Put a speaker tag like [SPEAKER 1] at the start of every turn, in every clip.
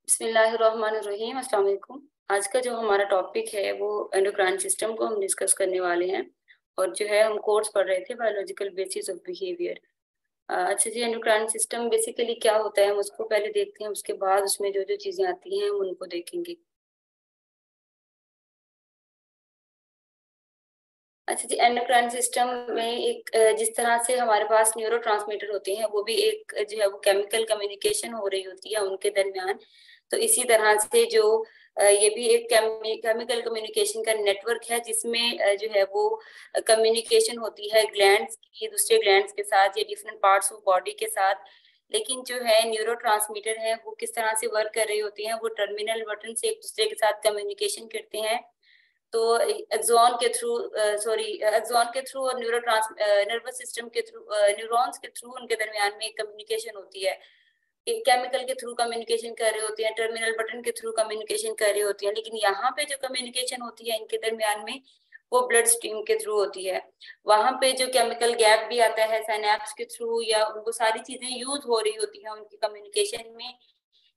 [SPEAKER 1] बिस्मिल्लाहिर्रहमानिर्रहीम, अस्सलाम वालेकुम। आज का जो हमारा टॉपिक है वो एंडोक्राइन सिस्टम को हम डिस्कस करने वाले हैं। और जो है हम कोर्स पढ़ रहे थे बायोलॉजिकल बेसिस ऑफ बिहेवियर। अच्छा जी, एंडोक्राइन सिस्टम बेसिकली क्या होता है हम उसको पहले देखते हैं, उसके बाद उसमें जो जो चीजें आती हैं हम उनको देखेंगे। अच्छा जी, एंडोक्राइन सिस्टम में एक जिस तरह से हमारे पास न्यूरोट्रांसमीटर होते हैं वो भी एक जो है वो केमिकल कम्युनिकेशन हो रही होती है उनके दरमियान। तो इसी तरह से जो ये भी एक केमिकल कम्युनिकेशन का नेटवर्क है जिसमें जो है वो कम्युनिकेशन होती है ग्लैंड्स की दूसरे ग्लैंड्स के साथ या डिफरेंट पार्ट्स ऑफ बॉडी के साथ। लेकिन जो है न्यूरोट्रांसमीटर है वो किस तरह से वर्क कर रही होती हैं, वो टर्मिनल बटन से एक दूसरे के साथ कम्युनिकेशन करते हैं। तो एक्सॉन के थ्रू एक्सॉन के थ्रू और नर्वस सिस्टम के थ्रू, न्यूरॉन्स के थ्रू उनके दरमियान में कम्युनिकेशन होती है। केमिकल के थ्रू कम्युनिकेशन कर रहे होते हैं, टर्मिनल बटन के थ्रू कम्युनिकेशन कर रहे होती है। लेकिन यहाँ पे जो कम्युनिकेशन होती है इनके दरमियान में वो ब्लड स्ट्रीम के थ्रू होती है। वहां पे जो केमिकल गैप भी आता है साइनेप्स के थ्रू, या उनको सारी चीजें यूज हो रही होती है उनकी कम्युनिकेशन में।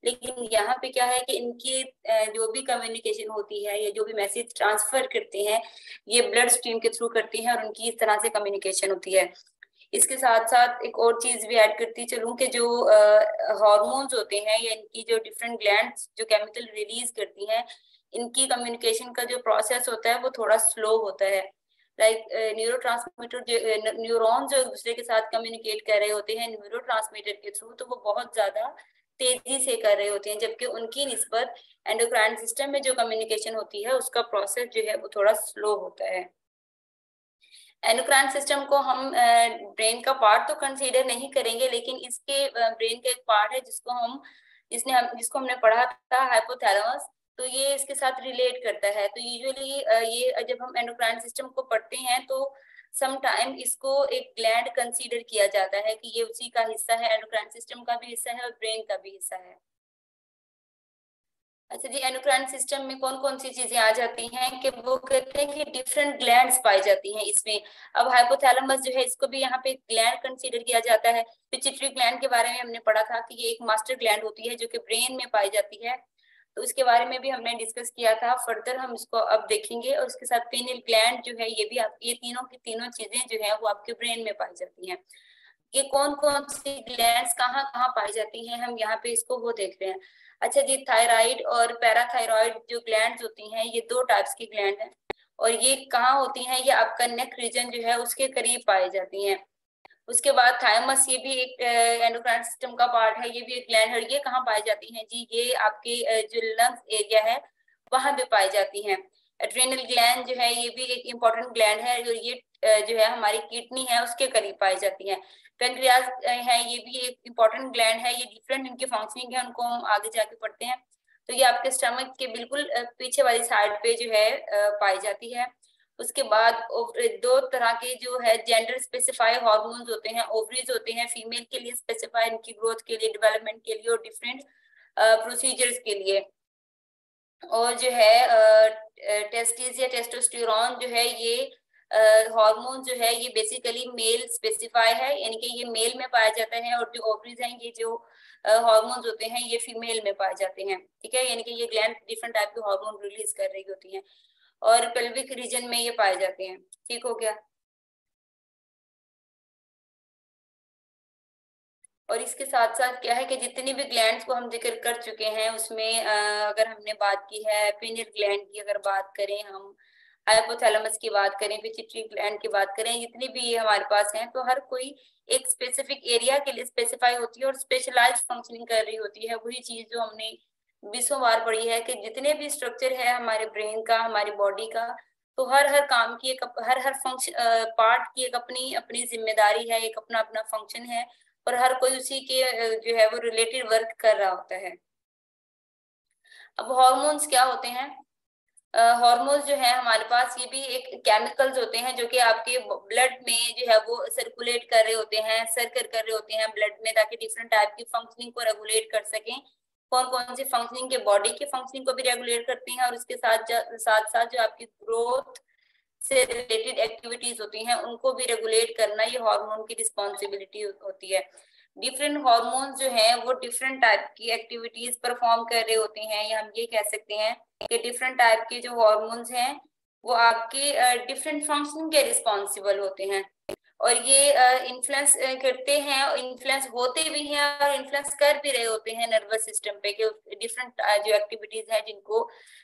[SPEAKER 1] लेकिन यहाँ पे क्या है कि इनकी जो भी कम्युनिकेशन होती है या जो भी मैसेज ट्रांसफर करते हैं ये ब्लड स्ट्रीम के थ्रू करते हैं और उनकी इस तरह से कम्युनिकेशन होती है। इसके साथ साथ एक और चीज भी ऐड करती चलूं कि जो हार्मोन्स होते हैं या इनकी जो डिफरेंट ग्लैंड्स जो केमिकल रिलीज करती हैं, इनकी कम्युनिकेशन का जो प्रोसेस होता है वो थोड़ा स्लो होता है। लाइक न्यूरोट्रांसमीटर जो न्यूरॉन्स जो एक दूसरे के साथ कम्युनिकेट कर रहे होते हैं न्यूरोट्रांसमीटर के थ्रू, तो वो बहुत ज्यादा तेजी से कर रहे होते हैं, जबकि उनकी निस्बत एंडोक्राइन सिस्टम में जो कम्युनिकेशन होती है उसका प्रोसेस जो है वो थोड़ा स्लो होता है। एंडोक्राइन सिस्टम को हम ब्रेन का पार्ट तो कंसीडर नहीं करेंगे, लेकिन इसके ब्रेन का एक पार्ट है जिसको हमने पढ़ा था हाइपोथैलेमस। तो ये इसके साथ रिलेट करता है। तो यूजुअली ये जब हम एंडोक्राइन सिस्टम को पढ़ते हैं तो सम टाइम इसको एक ग्लैंड कंसीडर किया जाता है कि ये उसी का हिस्सा है, एंडोक्राइन सिस्टम का भी हिस्सा है और ब्रेन का भी हिस्सा है। अच्छा जी, एंडोक्राइन सिस्टम में कौन कौन सी चीजें आ जाती हैं कि वो कहते हैं कि डिफरेंट ग्लैंड्स पाई जाती हैं इसमें। अब हाइपोथैलेमस जो है इसको भी यहाँ पे ग्लैंड कंसीडर किया जाता है। पिट्यूटरी ग्लैंड के बारे में हमने पढ़ा था कि ये एक मास्टर ग्लैंड होती है जो कि ब्रेन में पाई जाती है। तो इसके बारे में भी हमने डिस्कस किया था। फर्दर हम इसको अब देखेंगे। और उसके साथ पेनियल ग्लैंड जो है ये भी आप ये तीनों की तीनों चीजें जो है वो आपके ब्रेन में पाई जाती हैं। ये कौन कौन सी ग्लैंड्स कहाँ कहाँ पाई जाती हैं हम यहाँ पे इसको वो देख रहे हैं। अच्छा जी, थायराइड और पैराथायरॉइड जो ग्लैंड्स होती हैं ये दो टाइप्स की ग्लैंड हैं। और ये कहाँ होती हैं, ये आपका नेक रीजन जो है उसके करीब पाई जाती हैं। उसके बाद थायमस, ये भी एक एंडोक्राइन सिस्टम का पार्ट है, ये भी एक ग्लैंड है। ये कहाँ पाई जाती हैं जी, ये आपके जो लंग्स एरिया है वहां पे पाई जाती हैं। एड्रेनल ग्लैंड जो है ये भी एक इम्पोर्टेंट ग्लैंड है, जो ये जो है हमारी किडनी है उसके करीब पाई जाती है। पेनक्रियाज है, ये भी एक इम्पोर्टेंट ग्लैंड है। ये डिफरेंट इनकी फंक्शनिंग है, उनको हम आगे जाके पढ़ते हैं। तो ये आपके स्टमक के बिल्कुल पीछे वाली साइड पे जो है पाई जाती है। उसके बाद दो तरह के जो है जेंडर स्पेसिफाई हार्मोन्स होते हैं। ओवरीज होते हैं फीमेल के लिए स्पेसिफाई, इनकी ग्रोथ के लिए, डेवलपमेंट के लिए और डिफरेंट प्रोसीजर्स के लिए। और जो है टेस्टिस या टेस्टोस्टेरोन जो है ये हार्मोन जो है ये बेसिकली मेल स्पेसिफाई है, यानी कि ये मेल में पाया जाता है। और जो ओवरीज हैं ये जो हार्मोन्स होते हैं ये फीमेल में पाए जाते हैं। ठीक है, यानी कि ये ग्लैंड डिफरेंट टाइप के हार्मोन रिलीज कर रही होती हैं और पेल्विक रीजन में ये पाए जाते हैं। ठीक हो गया। और इसके साथ साथ क्या है कि जितनी भी ग्लैंड्स को हम जिक्र कर चुके हैं उसमें अगर हमने बात की है पिनियल ग्लैंड की, अगर बात करें हम हाइपोथैलेमस की बात करें, पिट्यूटरी ग्लैंड की बात करें, जितनी भी हमारे पास हैं तो हर कोई एक स्पेसिफिक एरिया के लिए स्पेसिफाई होती है और स्पेशलाइज्ड फंक्शनिंग कर रही होती है। वही चीज जो हमने 20 बार पढ़ी है कि जितने भी स्ट्रक्चर है हमारे ब्रेन का, हमारी बॉडी का, तो हर हर काम की एक हर हर फंक्शन पार्ट की एक अपनी अपनी जिम्मेदारी है, एक अपना अपना फंक्शन है। और हर कोई उसी के जो है वो रिलेटेड वर्क कर रहा होता है। अब हॉर्मोन्स क्या होते हैं? हॉर्मोन्स जो है हमारे पास ये भी एक केमिकल्स होते हैं जो कि आपके ब्लड में जो है वो सर्कुलेट कर रहे होते हैं, सर्कल कर रहे होते हैं ब्लड में, ताकि डिफरेंट टाइप की फंक्शनिंग को रेगुलेट कर सकें। कौन कौन सी फंक्शनिंग के बॉडी की फंक्शनिंग को भी रेगुलेट करती हैं, और उसके साथ साथ साथ जो आपकी ग्रोथ से रिलेटेड एक्टिविटीज होती हैं उनको भी रेगुलेट करना ये हार्मोन की रिस्पॉन्सिबिलिटी होती है। डिफरेंट हॉर्मोन्स जो हैं वो डिफरेंट टाइप की एक्टिविटीज परफॉर्म कर रहे होते हैं, या हम ये कह सकते हैं कि डिफरेंट टाइप के जो हॉर्मोन्स हैं वो आपके डिफरेंट फंक्शन के रिस्पॉन्सिबल होते हैं, और ये इन्फ्लुएंस करते हैं, इन्फ्लुएंस होते भी हैं और इन्फ्लुएंस कर भी रहे होते हैं नर्वस सिस्टम पे, कि डिफरेंट जो एक्टिविटीज हैं जिनको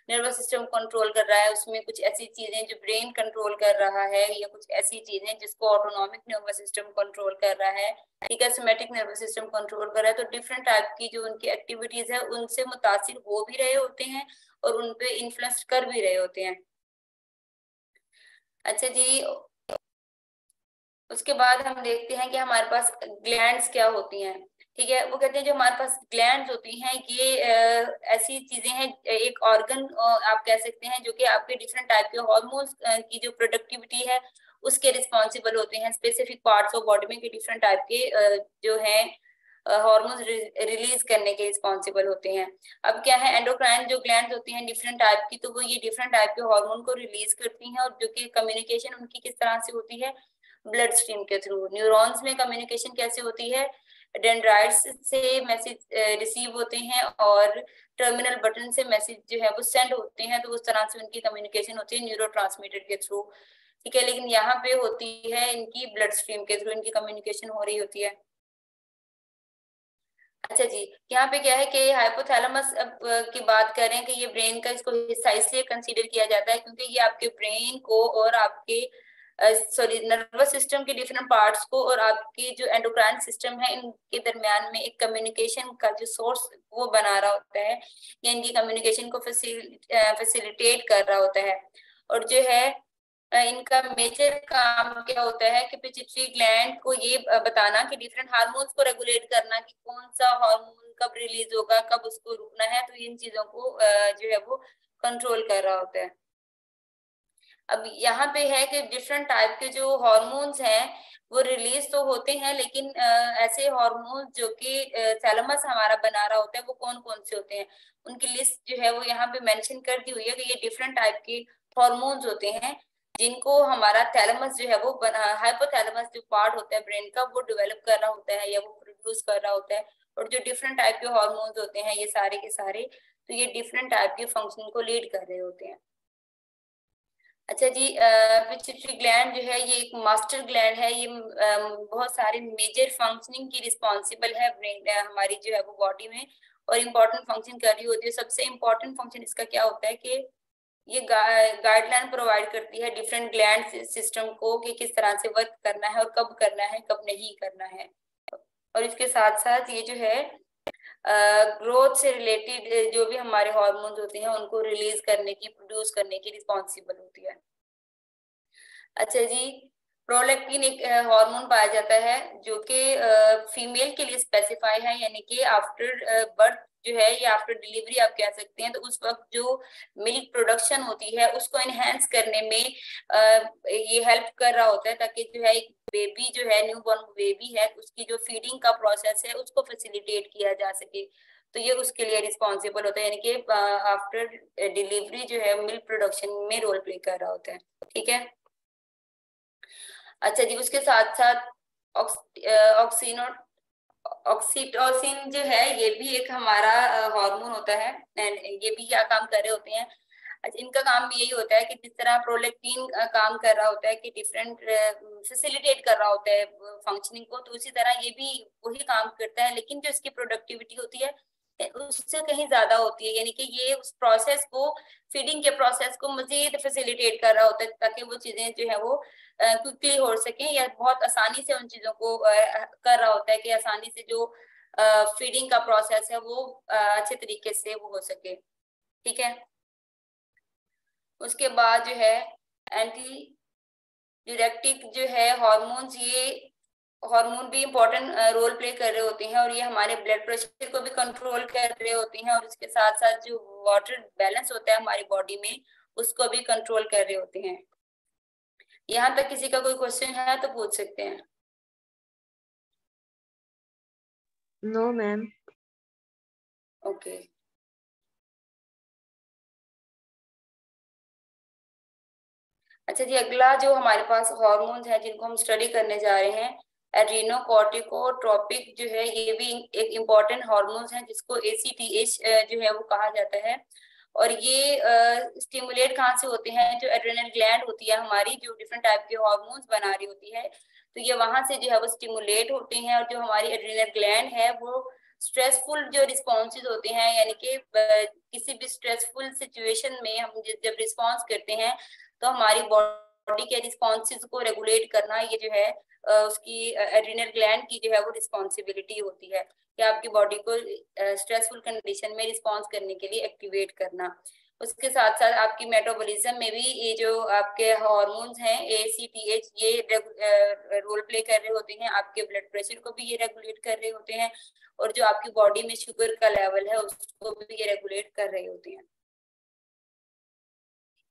[SPEAKER 1] नर्वस सिस्टम कंट्रोल कर रहा है, उसमें कुछ ऐसी चीजें जो ब्रेन कंट्रोल कर रहा है, या कुछ ऐसी चीजें जिसको ऑटोनॉमिक नर्वस सिस्टम कंट्रोल कर रहा है, ठीक है, सिमेटिक नर्वस सिस्टम कंट्रोल कर रहा है। तो डिफरेंट टाइप की जो उनकी एक्टिविटीज है उनसे मुतासिर हो भी रहे होते हैं और उन पे इन्फ्लुएंस कर भी रहे होते हैं। अच्छा जी, उसके बाद हम देखते हैं कि हमारे पास ग्लैंड्स क्या होती हैं। ठीक है, वो कहते हैं जो हमारे पास ग्लैंड्स होती हैं ये ऐसी चीजें हैं, एक ऑर्गन आप कह सकते हैं, जो कि आपके डिफरेंट टाइप के हॉर्मोन्स की जो प्रोडक्टिविटी है उसके रिस्पॉन्सिबल होते हैं। स्पेसिफिक पार्ट्स ऑफ बॉडी में के डिफरेंट टाइप के जो है हार्मोन्स रिलीज करने के रिस्पॉन्सिबल होते हैं। अब क्या है, एंडोक्राइन जो ग्लैंड्स होती हैं डिफरेंट टाइप की, तो वो ये डिफरेंट टाइप के हार्मोन को रिलीज करती हैं, और जो कि कम्युनिकेशन उनकी किस तरह से होती है, ब्लड स्ट्रीम के थ्रू। न्यूरॉन्स में कम्युनिकेशन कैसे होती है, डेंड्राइट्स से मैसेज रिसीव होते हैं और टर्मिनल बटन से मैसेज जो है वो सेंड होते हैं, तो उस तरह से उनकी कम्युनिकेशन होती है न्यूरोट्रांसमीटर के थ्रू। ठीक है, लेकिन यहाँ पे होती है इनकी ब्लड स्ट्रीम के थ्रू इनकी कम्युनिकेशन हो रही होती है। अच्छा जी, यहाँ पे क्या है कि हाइपोथैलेमस अब की बात करें कि ये ब्रेन का इसको हिस्सा इसलिए कंसीडर किया जाता है क्योंकि ये आपके ब्रेन को और आपके सॉरी नर्वस सिस्टम के डिफरेंट पार्ट्स को और आपके जो एंडोक्राइन सिस्टम है इनके दरमियान में एक कम्युनिकेशन का जो सोर्स वो बना रहा होता है, या इनकी कम्युनिकेशन को फैसिलिटेट कर रहा होता है। और जो है इनका मेजर काम क्या होता है कि पिट्यूटरी ग्लैंड को ये बताना कि डिफरेंट हार्मोन्स को रेगुलेट करना कि कौन सा हार्मोन कब रिलीज होगा, कब उसको रुकना है, तो इन चीजों को जो है वो कंट्रोल कर रहा होता है। अब यहाँ पे है कि डिफरेंट टाइप के जो हार्मोन्स हैं वो रिलीज तो होते हैं, लेकिन ऐसे हार्मोन्स जो कि थैलेमस हमारा बना रहा होता है वो कौन कौन से होते हैं, उनकी लिस्ट जो है वो यहाँ पे मेंशन कर दी हुई है कि ये डिफरेंट टाइप के हार्मोन्स होते हैं जिनको हमारा थैलेमस जो है वो हाइपोथैलेमस जो पार्ट होता है ब्रेन का वो डेवलप कर रहा होता है या वो प्रोड्यूस कर रहा होता है। और जो डिफरेंट टाइप के हार्मोन्स होते हैं ये सारे के सारे, तो ये डिफरेंट टाइप के फंक्शन को लीड कर रहे होते हैं। अच्छा जी, पिट्यूटरी ग्लैंड जो है ये एक मास्टर ग्लैंड है, ये बहुत सारे मेजर फंक्शनिंग की रिस्पॉन्सिबल है ब्रेन हमारी जो है वो बॉडी में, और इम्पोर्टेंट फंक्शन कर रही होती है। सबसे इम्पोर्टेंट फंक्शन इसका क्या होता है कि ये गाइडलाइन प्रोवाइड करती है डिफरेंट ग्लैंड सिस्टम को कि किस तरह से वर्क करना है और कब करना है कब नहीं करना है। और इसके साथ साथ ये जो है ग्रोथ से रिलेटेड जो भी हमारे हार्मोन्स होते हैं उनको रिलीज करने की प्रोड्यूस करने की रिस्पॉन्सिबल होती है। अच्छा जी, प्रोलैक्टिन एक हार्मोन पाया जाता है जो कि फीमेल के लिए स्पेसिफाई है, यानी कि आफ्टर बर्थ जो है या आफ्टर डिलीवरी आप कह सकते हैं, तो उस वक्त जो मिल्क प्रोडक्शन होती है उसको एनहेंस करने में ये हेल्प कर रहा होता है, ताकि जो है एक बेबी जो है न्यूबॉर्न बेबी है उसकी जो फीडिंग का प्रोसेस है उसको फैसिलिटेट किया जा सके, तो ये उसके लिए रिस्पॉन्सिबल होता है, यानी कि आफ्टर डिलीवरी जो है मिल्क प्रोडक्शन में रोल प्ले कर रहा होता है। ठीक है, अच्छा जी, उसके साथ साथ ऑक्सीनो ऑक्सीटोसिन जो है ये भी एक हमारा हार्मोन होता है, एंड ये भी क्या काम कर रहे होते हैं। अच्छा, इनका काम भी यही होता है कि जिस तरह प्रोलैक्टिन काम कर रहा होता है कि डिफरेंट फैसिलिटेट कर रहा होता है फंक्शनिंग को, तो उसी तरह ये भी वही काम करता है, लेकिन जो इसकी प्रोडक्टिविटी होती है उससे कहीं ज्यादा होती है, यानी कि ये उस प्रोसेस को फीडिंग के प्रोसेस को मजीद फैसिलिटेट कर रहा होता है ताकि वो चीजें जो है वो क्विकली हो सके, या बहुत आसानी से उन चीजों को कर रहा होता है कि आसानी से जो फीडिंग का प्रोसेस है वो अच्छे तरीके से वो हो सके। ठीक है, उसके बाद जो है एंटी ड्यूरेटिक जो है हार्मोन्स, ये हार्मोन भी इम्पोर्टेंट रोल प्ले कर रहे होते हैं, और ये हमारे ब्लड प्रेशर को भी कंट्रोल कर रहे होते हैं, और उसके साथ साथ जो वाटर बैलेंस होता है हमारी बॉडी में उसको भी कंट्रोल कर रहे होते हैं। यहाँ तक किसी का कोई क्वेश्चन है तो पूछ सकते हैं।
[SPEAKER 2] No ma'am.
[SPEAKER 1] ओके, अच्छा जी, अगला जो हमारे पास हार्मोन्स हैं जिनको हम स्टडी करने जा रहे हैं एड्रीनोकॉर्टिकोट्रोपिक जो है ये भी एक इम्पॉर्टेंट हार्मोन्स है जिसको ACTH जो है वो कहा जाता है। और ये स्टिमुलेट कहाँ से होते हैं, जो एड्रेनल ग्लैंड होती है हमारी, जो डिफरेंट टाइप के हार्मोन्स बना रही होती है, तो ये वहां से जो है वो स्टिमुलेट होते हैं। और जो हमारी एड्रेनल ग्लैंड है वो स्ट्रेसफुल जो रिस्पॉन्सेज होते हैं, यानी कि किसी भी स्ट्रेसफुल सिचुएशन में हम जब रिस्पॉन्स करते हैं तो हमारी बॉडी के रिस्पॉन्सेज को रेगुलेट करना ये जो है उसकी एड्रेनल ग्लैंड की जो है वो रिस्पॉन्सिबिलिटी होती है कि आपकी बॉडी को स्ट्रेसफुल कंडीशन में रिस्पॉन्स करने के लिए एक्टिवेट करना। उसके साथ साथ आपकी मेटाबॉलिज्म में भी ये जो आपके हार्मोन्स हैं ACTH ये रोल प्ले कर रहे होते हैं, आपके ब्लड प्रेशर को भी ये रेगुलेट कर रहे होते हैं, और जो आपकी बॉडी में शुगर का लेवल है उसको भी ये रेगुलेट कर रहे होते हैं।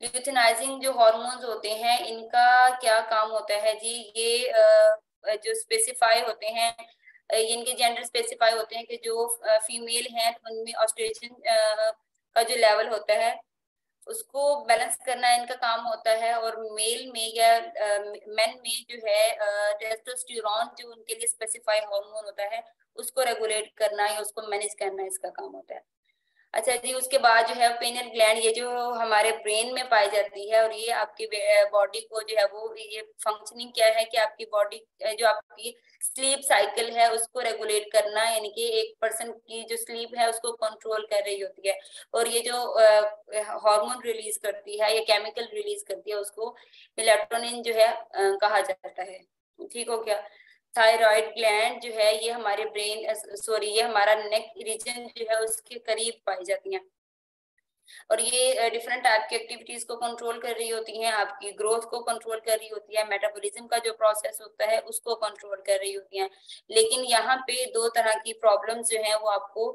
[SPEAKER 1] ल्यूथिनाइजिंग जो हार्मोन्स होते हैं इनका क्या काम होता है जी, ये जो स्पेसिफाई होते हैं, इनके जेंडर स्पेसिफाई होते हैं कि जो फीमेल हैं उनमें ऑस्ट्रेशन का जो लेवल होता है उसको बैलेंस करना इनका काम होता है, और मेल में या मेन में जो है टेस्टोस्टेरोन जो उनके लिए स्पेसिफाई हार्मोन होता है उसको रेगुलेट करना या उसको मैनेज करना इसका काम होता है। अच्छा जी, उसके बाद जो है पेनियल ग्लैंड, ये जो हमारे ब्रेन में पाई जाती है, और ये आपकी बॉडी को जो है वो ये फंक्शनिंग क्या है कि आपकी बॉडी जो आपकी स्लीप साइकिल है उसको रेगुलेट करना, यानी कि एक पर्सन की जो स्लीप है उसको कंट्रोल कर रही होती है। और ये जो हार्मोन रिलीज करती है या केमिकल रिलीज करती है उसको मेलाटोनिन जो है कहा जाता है। ठीक हो गया। थायराइड ग्लैंड जो है ये हमारे ये हमारा नेक रीजन जो है उसके करीब पाई जाती हैं, और ये डिफरेंट टाइप की एक्टिविटीज को कंट्रोल कर रही होती हैं, आपकी ग्रोथ को कंट्रोल कर रही होती है, मेटाबॉलिज्म का जो प्रोसेस होता है उसको कंट्रोल कर रही होती हैं। लेकिन यहाँ पे दो तरह की प्रॉब्लम्स जो है वो आपको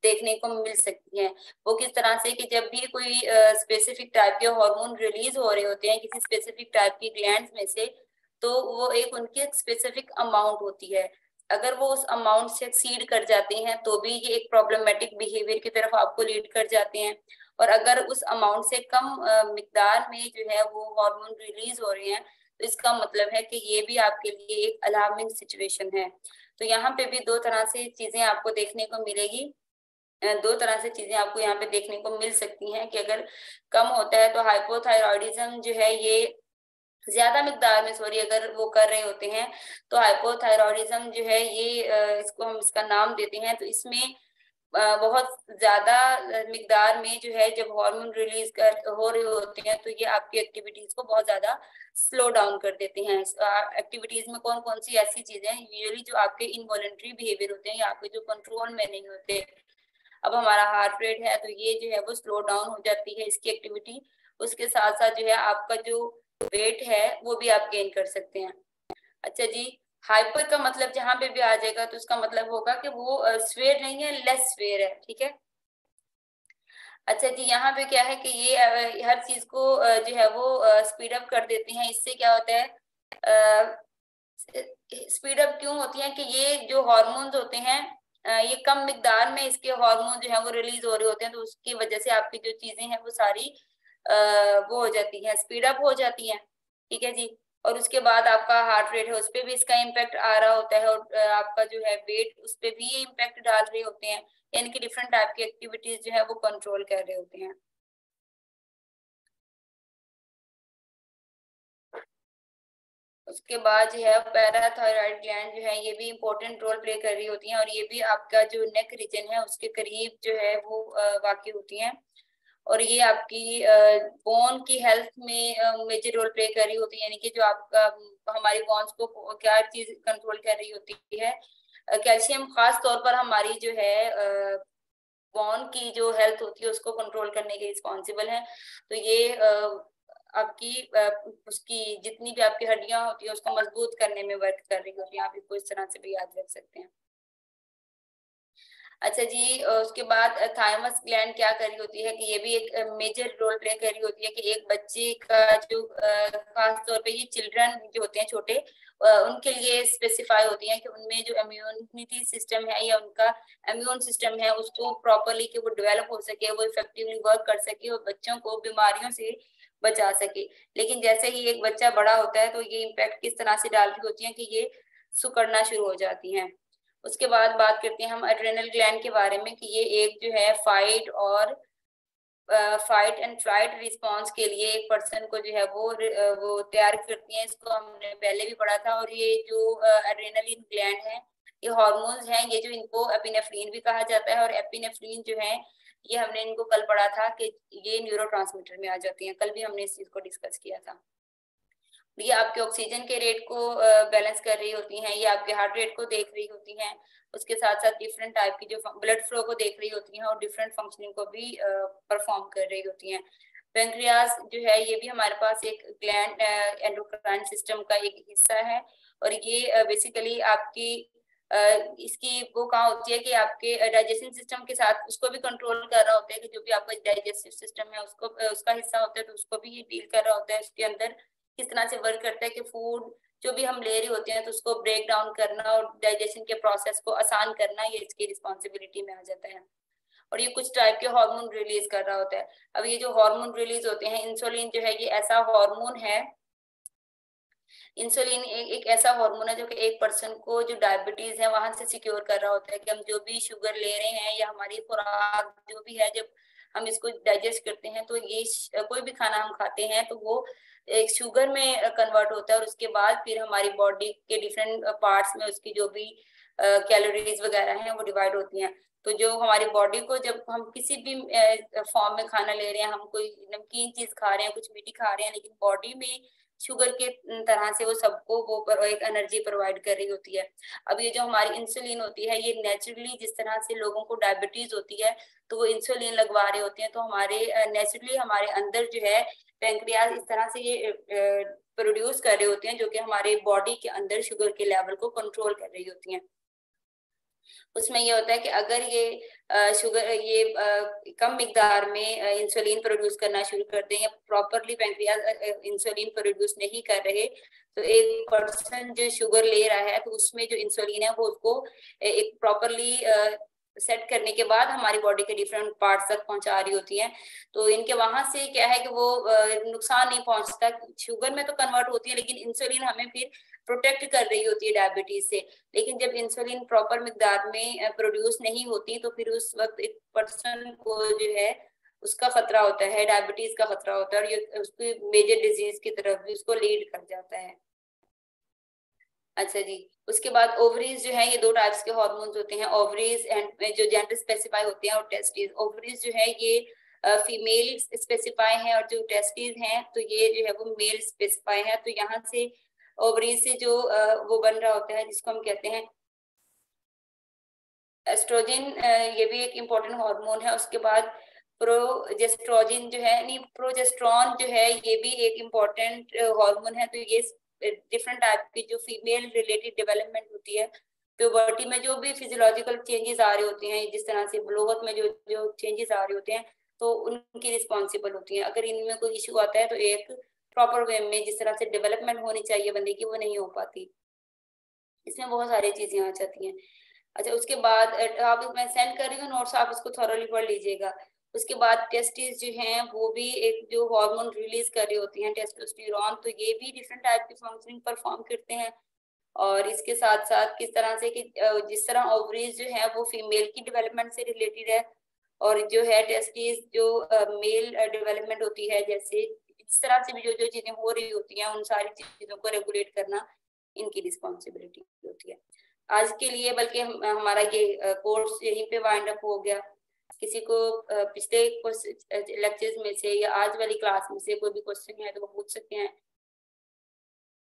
[SPEAKER 1] देखने को मिल सकती हैं। वो किस तरह से कि जब भी कोई स्पेसिफिक टाइप के हार्मोन रिलीज हो रहे होते हैं किसी स्पेसिफिक टाइप की ग्लैंड्स में से, तो वो एक उनकी स्पेसिफिक अमाउंट होती है, अगर वो उस अमाउंट से एक्सीड कर जाते हैं तो भी ये एक प्रॉब्लमेटिक बिहेवियर की तरफ आपको लीड कर जाते हैं, और अगर उस अमाउंट से कम मिकदार में जो है वो हार्मोन रिलीज हो रहे हैं तो इसका मतलब है कि ये भी आपके लिए एक अलार्मिंग सिचुएशन है। तो यहाँ पे भी दो तरह से चीजें आपको देखने को मिलेगी, दो तरह से चीजें आपको यहाँ पे देखने को मिल सकती हैं कि अगर कम होता है तो हाइपोथायरॉयडिज्म जो है ये ज्यादा मिकदार में अगर वो कर रहे होते हैं तो हाइपोथायरॉयडिज्म जो है ये इसको हम इसका नाम देते हैं। तो इसमें बहुत ज्यादा मिकदार में जो है जब हार्मोन रिलीज हो रहे होते हैं तो ये आपकी एक्टिविटीज को बहुत ज्यादा स्लो डाउन कर देते हैं। एक्टिविटीज में कौन कौन सी ऐसी चीजें हैं यूजुअली जो आपके इनवॉलंटरी बिहेवियर होते हैं या आपके जो कंट्रोल में नहीं होते। अब हमारा हार्ट रेट है तो ये जो है वो स्लो डाउन हो जाती है इसकी एक्टिविटी। उसके साथ साथ जो है आपका जो वेट है वो भी आप गेन कर सकते हैं। अच्छा जी, हाइपर का मतलब जहां पे भी आ जाएगा तो उसका मतलब होगा कि वो स्वेयर नहीं है, लेस स्वेयर है। ठीक है। अच्छा जी, यहाँ पे क्या है कि ये हर चीज को जो है वो स्पीड अप कर देते हैं। इससे क्या होता है, स्पीड अप क्यों होती है कि ये जो हार्मोन्स होते हैं ये कम मिकदार में इसके हार्मोन जो है वो रिलीज हो रहे होते हैं, तो उसकी वजह से आपकी जो चीजें हैं वो सारी वो हो जाती हैं, स्पीड अप हो जाती हैं। ठीक है जी। और उसके बाद आपका हार्ट रेट है उस पर भी इसका इम्पैक्ट आ रहा होता है, और आपका जो है वेट उस पर भी ये इम्पैक्ट डाल रहे होते हैं, यानी कि डिफरेंट टाइप की एक्टिविटीज जो है वो कंट्रोल कर रहे होते हैं। उसके बाद जो है पैराथायराइड ग्लैंड जो है ये भी इम्पोर्टेंट रोल प्ले कर रही होती हैं, और ये भी आपका जो नेक रीजन है उसके करीब जो है वो वाक़ई होती हैं, और ये आपकी बोन की हेल्थ में मेजर रोल प्ले कर रही होती है, यानी कि जो आपका हमारी बोन्स को क्या चीज कंट्रोल कर रही होती है, कैल्शियम खास तौर पर हमारी जो है बोन की जो हेल्थ होती है उसको कंट्रोल करने के रिस्पॉन्सिबल है। तो ये आपकी उसकी जितनी भी आपकी हड्डियां होती है उसको मजबूत करने में वर्क कर रही होती है। आप इसको इस तरह से भी याद रख सकते हैं। अच्छा जी, उसके बाद थाइमस ग्लैंड क्या कर रही होती है कि ये भी एक मेजर रोल प्ले कर रही होती है कि एक बच्चे का जो खास तौर पे ये चिल्ड्रन जो होते हैं छोटे उनके लिए स्पेसिफाई होती है कि उनमें जो इम्यूनिटी सिस्टम है या उनका इम्यून सिस्टम है उसको प्रॉपरली कि वो डेवलप हो सके, वो इफेक्टिवली वर्क कर सके और बच्चों को बीमारियों से बचा सके। लेकिन जैसे ही एक बच्चा बड़ा होता है तो ये इम्पैक्ट किस तरह से डाल रही होती है कि ये सिकुड़ना शुरू हो जाती हैं। उसके बाद बात करते हैं हम एड्रेनल ग्लैंड के बारे में कि ये एक जो है फाइट एंड फ्लाइट रिस्पांस के लिए एक पर्सन को जो है वो तैयार करती हैं। इसको हमने पहले भी पढ़ा था। और ये जो एड्रेनलिन ग्लैंड है, ये हार्मोन्स हैं, ये जो इनको एपिनेफ्रिन भी कहा जाता है। और एपिनेफ्रिन जो है ये हमने इनको कल पढ़ा था कि ये न्यूरोट्रांसमीटर में आ जाती हैं। कल भी हमने इस चीज को डिस्कस किया था। ये आपके ऑक्सीजन के रेट को बैलेंस कर रही होती हैं, ये आपके हार्ट रेट को देख रही होती हैं, उसके साथ साथ डिफरेंट टाइप की जो ब्लड फ्लो को देख रही होती हैं और डिफरेंट फंक्शनिंग को भी परफॉर्म कर रही होती हैं। पेंक्रियास जो है ये भी हमारे पास एक ग्लैंड एंडोक्राइन सिस्टम का एक हिस्सा है। और ये बेसिकली आपकी इसकी वो कहाँ होती है कि आपके डाइजेशन सिस्टम के साथ उसको भी कंट्रोल कर रहा होता है कि जो भी आपका डाइजेस्टिव सिस्टम है उसको उसका हिस्सा होता है, तो उसको भी ये डील कर रहा होता है। उसके अंदर किस तरह से वर्क करता है कि फूड जो भी हम ले रहे होते हैं तो उसको ब्रेक डाउन करना और डाइजेशन के प्रोसेस को आसान करना, ये इसकी रिस्पॉन्सिबिलिटी में आ जाता है। और ये कुछ टाइप के हार्मोन रिलीज कर रहा होता है। अब ये जो हार्मोन रिलीज होते हैं, इंसुलिन जो है ये ऐसा हार्मोन है, इंसुलिन एक ऐसा हार्मोन है जो कि एक पर्सन को जो डायबिटीज है वहां से सिक्योर कर रहा होता है कि हम जो भी शुगर ले रहे हैं या हमारी खुराक जो भी है, जब हम इसको डाइजेस्ट करते हैं तो ये कोई भी खाना हम खाते हैं तो वो एक शुगर में कन्वर्ट होता है। और उसके बाद फिर हमारी बॉडी के डिफरेंट पार्ट्स में उसकी जो भी कैलोरीज वगैरह हैं वो डिवाइड होती हैं। तो जो हमारी बॉडी को जब हम किसी भी फॉर्म में खाना ले रहे हैं, हम कोई नमकीन चीज खा रहे हैं, कुछ मीठी खा रहे हैं, लेकिन बॉडी में शुगर के तरह से वो सबको वो एक एनर्जी प्रोवाइड कर रही होती है। अब ये जो हमारी इंसुलिन होती है ये नेचुरली जिस तरह से लोगों को डायबिटीज होती है तो वो इंसुलिन लगवा रहे होते हैं, तो हमारे नेचुरली हमारे अंदर जो है पेंक्रियाज इस तरह से ये प्रोड्यूस कर रहे होते हैं जो कि हमारे बॉडी के अंदर शुगर के लेवल को कंट्रोल कर रही होती हैं। उसमें ये होता है कि अगर ये शुगर ये कम मिकदार में इंसुलिन प्रोड्यूस करना शुरू कर दें या प्रॉपरली पेंक्रियाज इंसुलिन प्रोड्यूस नहीं कर रहे, तो एक पर्सन जो शुगर ले रहा है तो उसमें जो इंसुलिन है वो उसको एक प्रॉपरली सेट करने के बाद हमारी बॉडी के डिफरेंट पार्ट्स तक पहुंचा रही होती हैं। तो इनके वहां से क्या है कि वो नुकसान नहीं पहुंचता, शुगर में तो कन्वर्ट होती है लेकिन इंसुलिन हमें फिर प्रोटेक्ट कर रही होती है डायबिटीज से। लेकिन जब इंसुलिन प्रॉपर मिकदार में प्रोड्यूस नहीं होती तो फिर उस वक्त एक पर्सन को जो है उसका खतरा होता है, डायबिटीज का खतरा होता है और ये उसकी मेजर डिजीज की तरफ भी उसको लीड कर जाता है। अच्छा जी, उसके बाद ओवरीज जो है ये दो टाइप्स के हार्मोन्स होते हैं, ओवरीज एंड जो जेंडर स्पेसिफाई होते हैं और टेस्टिस। ओवरीज जो है ये फीमेल स्पेसिफाई है और जो टेस्टिस हैं तो ये जो है वो मेल स्पेसिफाई है। तो यहाँ से ओवरीज से जो वो बन रहा होता है जिसको हम कहते हैं एस्ट्रोजन, ये भी एक इम्पोर्टेंट हार्मोन है। उसके बाद प्रोजेस्ट्रोजन जो है नहीं प्रोजेस्ट्रॉन जो है ये भी एक इम्पोर्टेंट हार्मोन है। तो ये डिफरेंट टाइप की जो फीमेल रिलेटेड डेवलपमेंट होती है, प्यूबर्टी में जो भी फिजियोलॉजिकल चेंजेस आ रहे होते हैं, जिस तरह से ब्लोगत में जो जो चेंजेस आ रहे होते हैं तो उनकी रिस्पॉन्सिबल होती है। अगर इनमें कोई इशू आता है तो एक प्रॉपर वे में जिस तरह से डेवलपमेंट होनी चाहिए बंदे की वो नहीं हो पाती, इसमें बहुत सारी चीजें आ जाती हैं। अच्छा, उसके बाद आप मैं सेंड कर रही हूँ नोट्स, आप इसको थॉरोली पढ़ लीजिएगा। उसके बाद टेस्टिस जो हैं वो भी एक जो हार्मोन रिलीज कर रही होती हैं टेस्टोस्टेरोन, तो ये भी डिफरेंट टाइप की फंक्शनिंग परफॉर्म करते हैं। और इसके साथ साथ किस तरह से कि जिस तरह ओवरीज जो है वो फीमेल की डेवलपमेंट से रिलेटेड है और जो है टेस्टिस जो मेल डेवलपमेंट होती है, जैसे इस तरह से भी जो जो चीजें हो रही होती हैं उन सारी चीजों को रेगुलेट करना इनकी रिस्पॉन्सिबिलिटी होती है। आज के लिए बल्कि हमारा ये कोर्स यहीं पे वाइंड अप हो गया। किसी को पिछले लेक्चर्स में से या आज वाली क्लास में से कोई भी क्वेश्चन है तो वो पूछ सकते हैं।